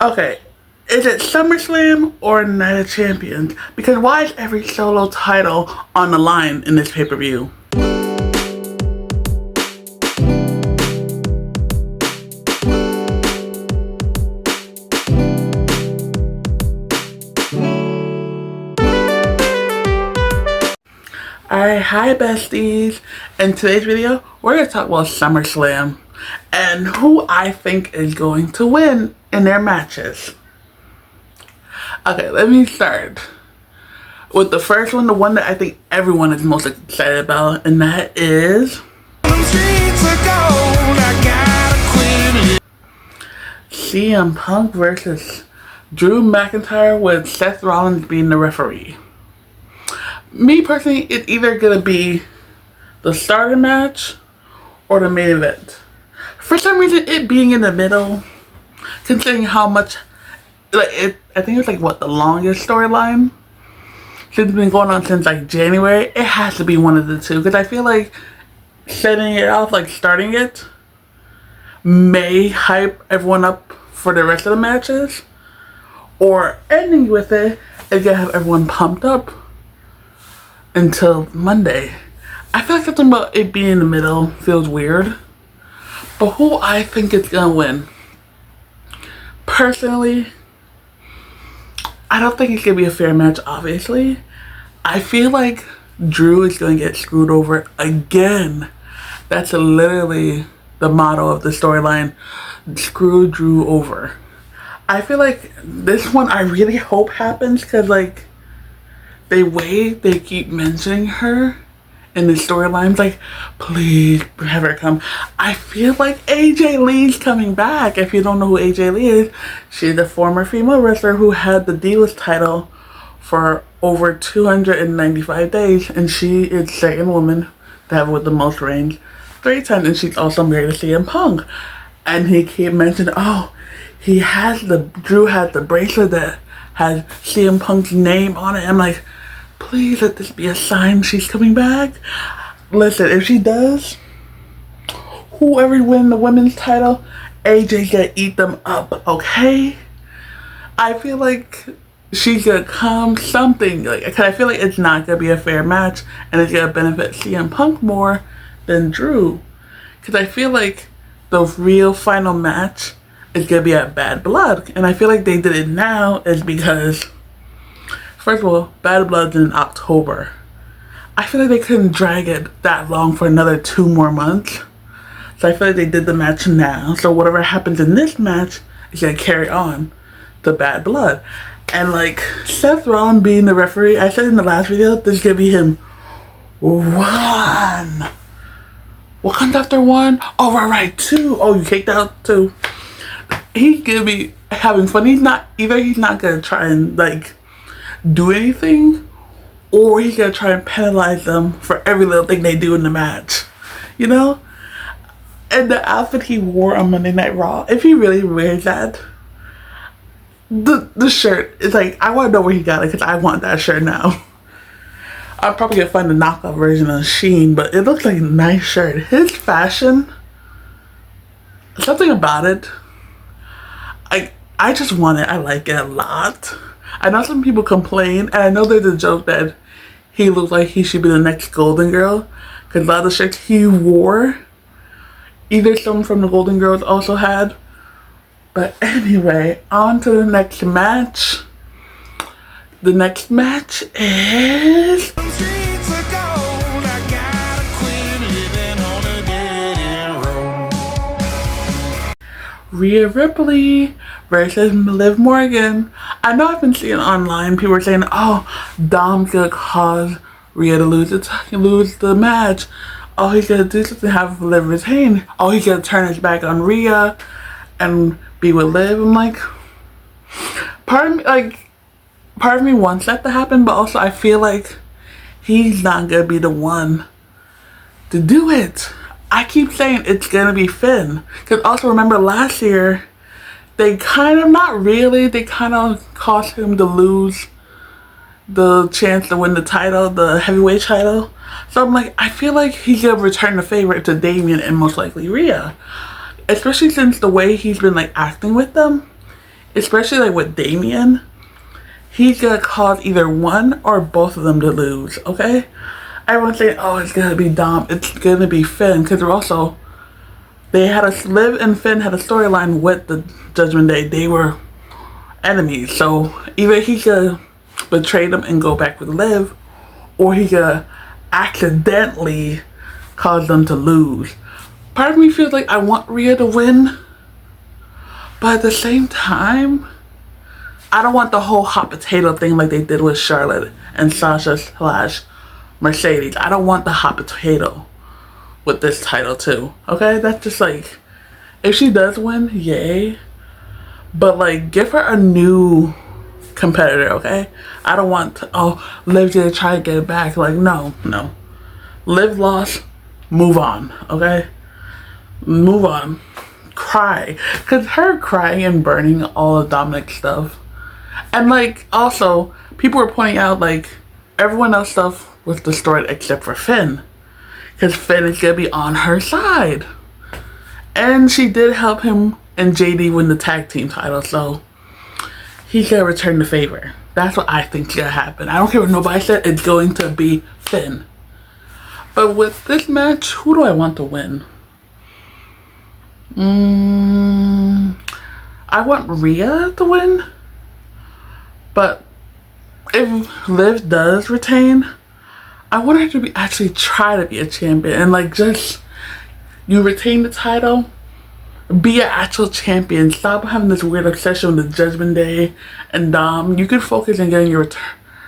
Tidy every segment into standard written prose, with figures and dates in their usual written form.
Okay, is it SummerSlam or Night of Champions? Because why is every solo title on the line in this pay-per-view? Alright, hi besties. In today's video, we're going to talk about SummerSlam and who I think is going to win in their matches. Okay, let me start with the first one, the one that I think everyone is most excited about, and that is CM Punk versus Drew McIntyre with Seth Rollins being the referee. Me personally, it's either gonna be the starter match or the main event. For some reason, it being in the middle, considering how much, I think it's like what, the longest storyline since it's been going on since like January. It has to be one of the two, because I feel like setting it off, like starting it, may hype everyone up for the rest of the matches, or ending with it is gonna have everyone pumped up until Monday. I feel like something about it being in the middle feels weird. But who I think is gonna win? Personally, I don't think it's gonna be a fair match, obviously. I feel like Drew is gonna get screwed over again. That's literally the motto of the storyline. Screw Drew over. I feel like this one I really hope happens, because like the way they keep mentioning her in the storylines, like, please have her come. I feel like AJ Lee's coming back. If you don't know who AJ Lee is, she's a former female wrestler who had the Divas title for over 295 days, and she is the second woman to have with the most reigns 3 times, and she's also married to CM Punk. And he keep mentioning, oh, Drew has the bracelet that has CM Punk's name on it. I'm like, please let this be a sign she's coming back. Listen, if she does, whoever wins the women's title, AJ's gonna eat them up, okay? I feel like she's gonna come something, like, cause I feel like it's not gonna be a fair match, and it's gonna benefit CM Punk more than Drew. Cause I feel like the real final match is gonna be at Bad Blood, and I feel like they did it now is because, first of all, Bad Blood's in October. I feel like they couldn't drag it that long for another 2 more months. So I feel like they did the match now. So whatever happens in this match is going to carry on to Bad Blood. And like Seth Rollins being the referee, I said in the last video, this is going to be him. 1. What comes after 1? Oh, right, 2. Oh, you kicked out 2. He's going to be having fun. He's not going to try and like do anything, or he's gonna try and penalize them for every little thing they do in the match, you know? And the outfit he wore on Monday Night Raw, if he really wears that, the shirt, it's like, I want to know where he got it, because I want that shirt now. I'm probably gonna find the knockoff version on Shein, but it looks like a nice shirt. His fashion, something about it, I just want it. I like it a lot. I know some people complain, and I know there's a joke that he looks like he should be the next Golden Girl, because a lot of the shirts he wore, either someone from the Golden Girls also had. But anyway, on to the next match. The next match is Rhea Ripley versus Liv Morgan. I know I've been seeing online people are saying, oh, Dom's gonna cause Rhea to lose the match. Oh, he's gonna do something, have Liv retain. Oh, he's gonna turn his back on Rhea and be with Liv. I'm like, part of me wants that to happen, but also I feel like he's not gonna be the one to do it. I keep saying it's gonna be Finn, because also remember last year they kind of caused him to lose the chance to win the title, the heavyweight title. So I'm like, I feel like he's gonna return the favor to Damian and most likely Rhea, especially since the way he's been like acting with them. especially like with Damien, he's gonna cause either one or both of them to lose, okay? Everyone's saying, oh, it's gonna be Dom, it's gonna be Finn, because Liv and Finn had a storyline with the Judgment Day. They were enemies, so either he's gonna betray them and go back with Liv, or he's gonna accidentally cause them to lose. Part of me feels like I want Rhea to win, but at the same time, I don't want the whole hot potato thing like they did with Charlotte and Sasha / Mercedes. I don't want the hot potato with this title too, okay? That's just like, if she does win, yay. But like, give her a new competitor, okay? I don't want to, Liv to try to get it back. Like, no. Liv lost, move on, okay? Move on. Cry. Because her crying and burning all of Dominic's stuff. And like, also, people were pointing out like, everyone else stuff was destroyed except for Finn. Because Finn is going to be on her side. And she did help him and JD win the tag team title, so he's going to return the favor. That's what I think is going to happen. I don't care what nobody said, it's going to be Finn. But with this match, who do I want to win? I want Rhea to win. But if Liv does retain, I want her to actually try to be a champion. And like, just, you retain the title, be an actual champion. Stop having this weird obsession with the Judgment Day and Dom. You could focus on getting your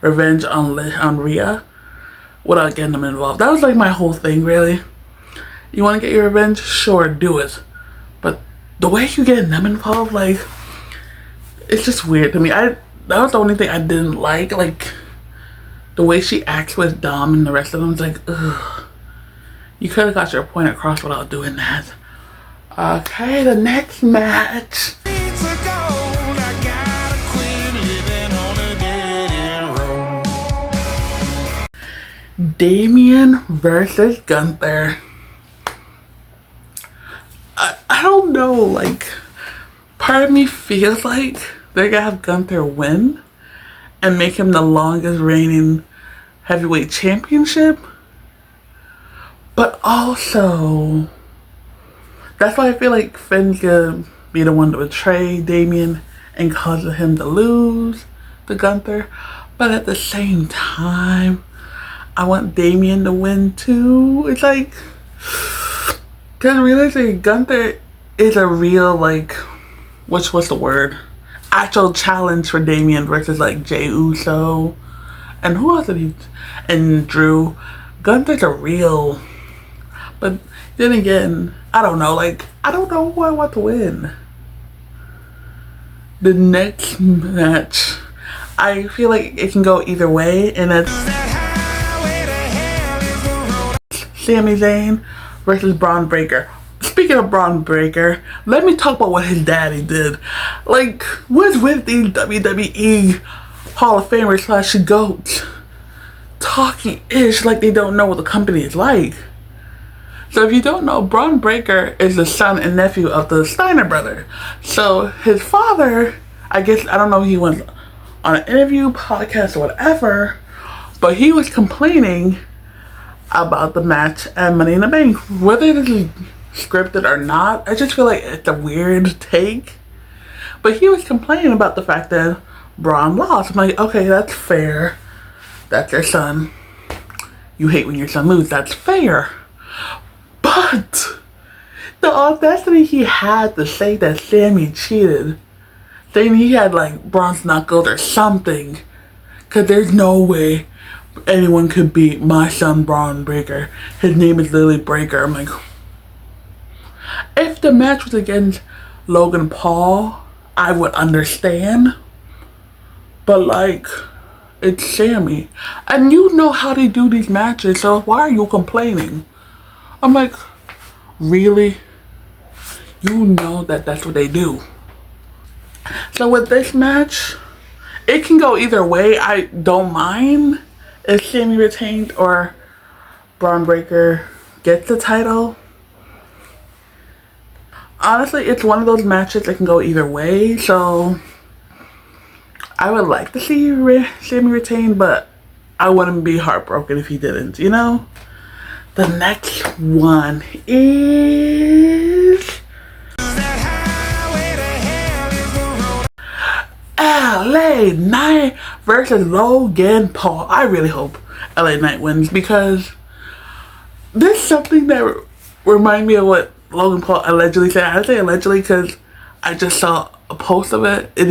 revenge on Rhea without getting them involved. That was like my whole thing, really. You want to get your revenge? Sure, do it. But the way you get them involved, like, it's just weird to me. That was the only thing I didn't like the way she acts with Dom and the rest of them. It's like, ugh. You could have got your point across without doing that. Okay, the next match. Damien versus Gunther. I don't know, like, part of me feels like they're gonna have Gunther win and make him the longest reigning heavyweight championship. But also, that's why I feel like Finn's gonna be the one to betray Damien and cause him to lose to Gunther. But at the same time, I want Damien to win too. It's like, because realistically, Gunther is a real, like, what's the word? Actual challenge for Damien versus like Jey Uso. And who else did he? And Drew. Gunther's a real. But then again, I don't know. Like, I don't know who I want to win. The next match, I feel like it can go either way, and that's Sami Zayn versus Braun Breaker. Speaking of Braun Breaker, let me talk about what his daddy did. Like, what's with these WWE Hall of Famers / GOATs talking ish like they don't know what the company is like? So if you don't know, Braun Breaker is the son and nephew of the Steiner brother. So his father, I guess, I don't know if he went on an interview, podcast, or whatever, but he was complaining about the match at Money in the Bank. Whether this is scripted or not, I just feel like it's a weird take. But he was complaining about the fact that Braun lost. I'm like, okay, that's fair. That's your son. You hate when your son loses. That's fair. But the audacity he had to say that Sami cheated, saying he had like bronze knuckles or something, because there's no way anyone could beat my son Braun Breaker. His name is literally Breaker. I'm like, if the match was against Logan Paul, I would understand. But like, it's Sami. And you know how they do these matches, so why are you complaining? I'm like, really? You know that that's what they do. So with this match, it can go either way. I don't mind if Sami retained or Braun Breaker gets the title. Honestly, it's one of those matches that can go either way. So I would like to see Sammy retain, but I wouldn't be heartbroken if he didn't, you know? The next one is LA Knight versus Logan Paul. I really hope LA Knight wins because this is something that reminds me of what Logan Paul allegedly said. I say allegedly because I just saw a post of it. It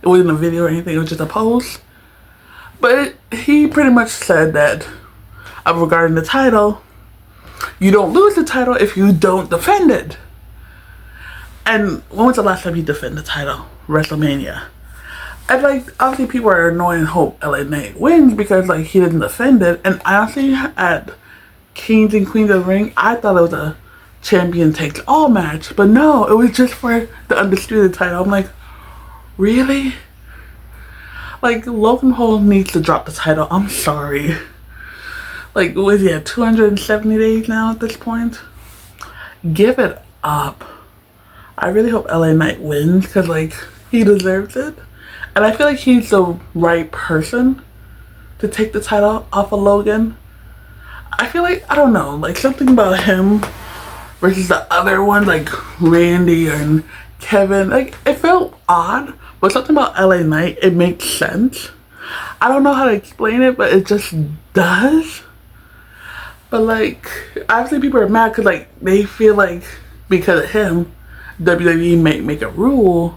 wasn't a video or anything, it was just a post. But he pretty much said that regarding the title, you don't lose the title if you don't defend it. And when was the last time he defended the title? WrestleMania. And like, obviously people are annoying and hope LA Knight wins because like he didn't defend it. And honestly, at Kings and Queens of the Ring, I thought it was a champion takes all match. But no, it was just for the undisputed title. I'm like, really? Like, Logan Paul needs to drop the title. I'm sorry. Like, what is he at 270 days now at this point? Give it up. I really hope LA Knight wins because like he deserves it. And I feel like he's the right person to take the title off of Logan. I feel like, I don't know, like something about him versus the other ones like Randy and Kevin, like it felt odd, but something about LA Knight, it makes sense. I don't know how to explain it, but it just does. But like, obviously people are mad because like they feel like because of him, WWE may make a rule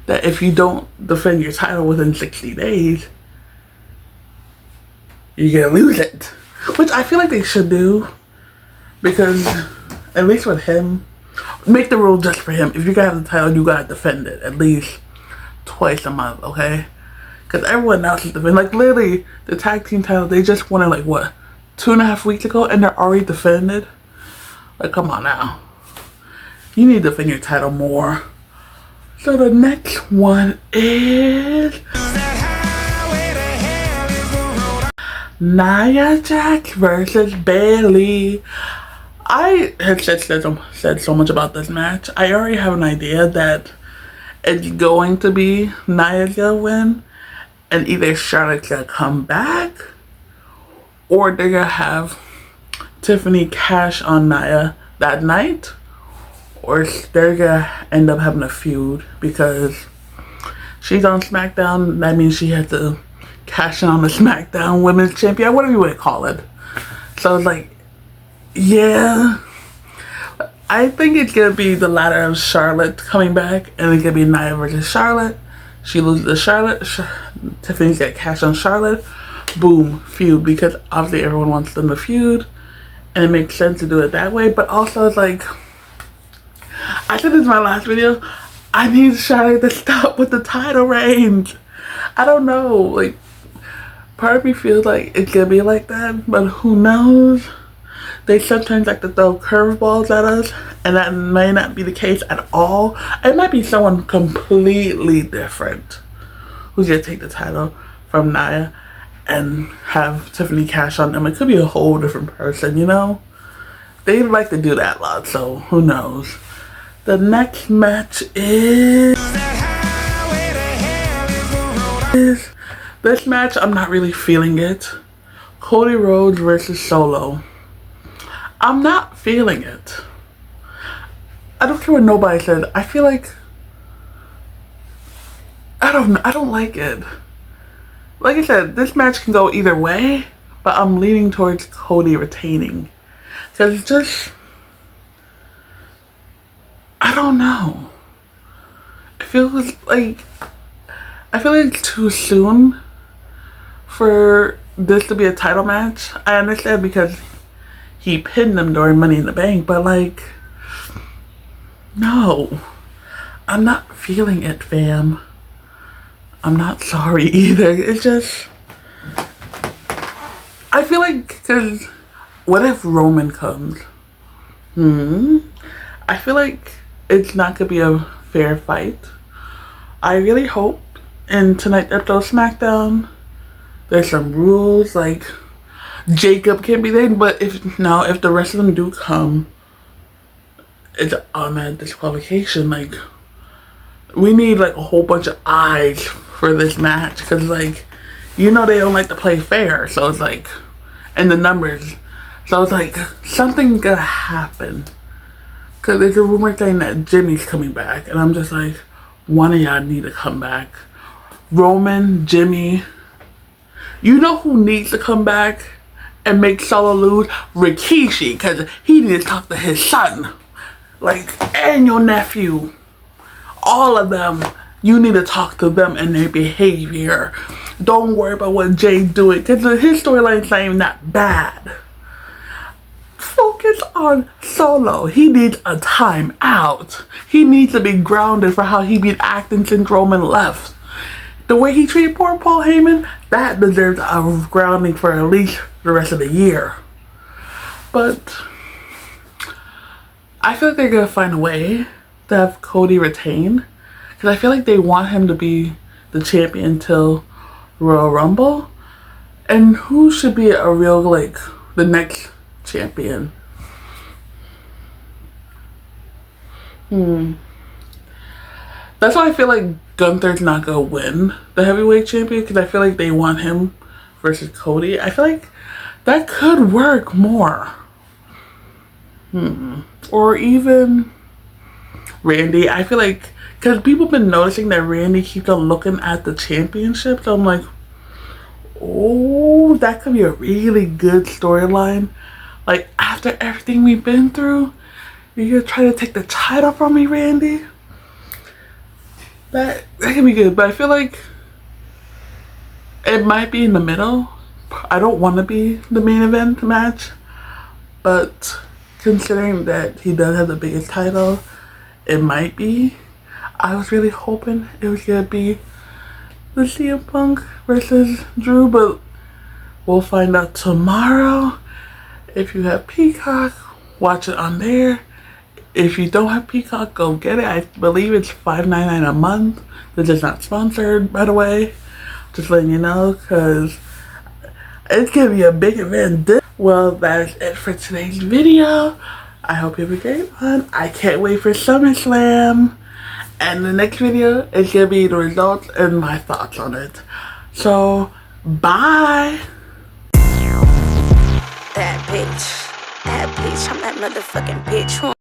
that if you don't defend your title within 60 days, you're gonna lose it. Which I feel like they should do. Because, at least with him, make the rule just for him. If you gotta have the title, you gotta defend it at least twice a month, okay? Because everyone else is defending. Like, literally, the tag team title, they just won it, like, what, 2.5 weeks ago? And they're already defended? Like, come on now. You need to defend your title more. So the next one is Nia Jax versus Bayley. I have said so much about this match. I already have an idea that it's going to be Nia's gonna win, and either Charlotte's gonna come back, or they're gonna have Tiffany cash on Nia that night, or they're gonna end up having a feud because she's on SmackDown. That means she had to cash in on the SmackDown Women's Champion, whatever you want to call it. So it's like, yeah, I think it's gonna be the latter of Charlotte coming back, and it's gonna be Nia versus Charlotte. She loses to Charlotte. Tiffany's got cash on Charlotte. Boom, feud, because obviously everyone wants them to feud, and it makes sense to do it that way. But also, it's like, I said this in my last video, I need Charlotte to stop with the title reigns. I don't know, like, part of me feels like it's gonna be like that, but who knows? They sometimes like to throw curveballs at us, and that may not be the case at all. It might be someone completely different who's gonna take the title from Nia and have Tiffany cash on them. It could be a whole different person, you know? They like to do that a lot, so who knows? The next match is this match. I'm not really feeling it. Cody Rhodes versus Solo. I'm not feeling it. I don't care what nobody says. I feel like I don't like it. Like I said, this match can go either way, but I'm leaning towards Cody retaining. Because it's just, I don't know. I feel like it's too soon for this to be a title match. I understand because he pinned them during Money in the Bank, but like, no. I'm not feeling it, fam. I'm not sorry either. It's just, I feel like, because what if Roman comes? I feel like it's not gonna be a fair fight. I really hope in tonight's episode of SmackDown there's some rules, like Jacob can be there, but if the rest of them do come, it's an automatic disqualification. Like, we need like a whole bunch of eyes for this match, because like, you know, they don't like to play fair, so it's like, and the numbers, so it's like something's gonna happen, because there's a rumor saying that Jimmy's coming back, and I'm just like, one of y'all need to come back. Roman, Jimmy. You know who needs to come back and make Solo lose? Rikishi, because he needs to talk to his son, like, and your nephew. All of them. You need to talk to them and their behavior. Don't worry about what Jay's doing, because his storyline's not even that bad. Focus on Solo. He needs a time out. He needs to be grounded for how he been acting since Roman left. The way he treated poor Paul Heyman, that deserves a grounding for at least the rest of the year. But I feel like they're going to find a way to have Cody retain, because I feel like they want him to be the champion till Royal Rumble. And who should be a real, like, the next champion? That's why I feel like Gunther's not gonna win the heavyweight champion, because I feel like they want him versus Cody. I feel like that could work more. Or even Randy. I feel like, because people have been noticing that Randy keeps on looking at the championship, so I'm like, oh, that could be a really good storyline. Like, after everything we've been through, you're gonna try to take the title from me, Randy? That could be good, but I feel like it might be in the middle. I don't want to be the main event match, but considering that he does have the biggest title, it might be. I was really hoping it was gonna be the CM Punk versus Drew, but we'll find out tomorrow. If you have Peacock, watch it on there. If you don't have Peacock, go get it. I believe it's $5.99 a month. This is not sponsored, by the way. Just letting you know, because it's going to be a big event. Well, that is it for today's video. I hope you have a great one. I can't wait for Summerslam. And the next video is going to be the results and my thoughts on it. So, bye. That bitch. I'm that motherfucking bitch.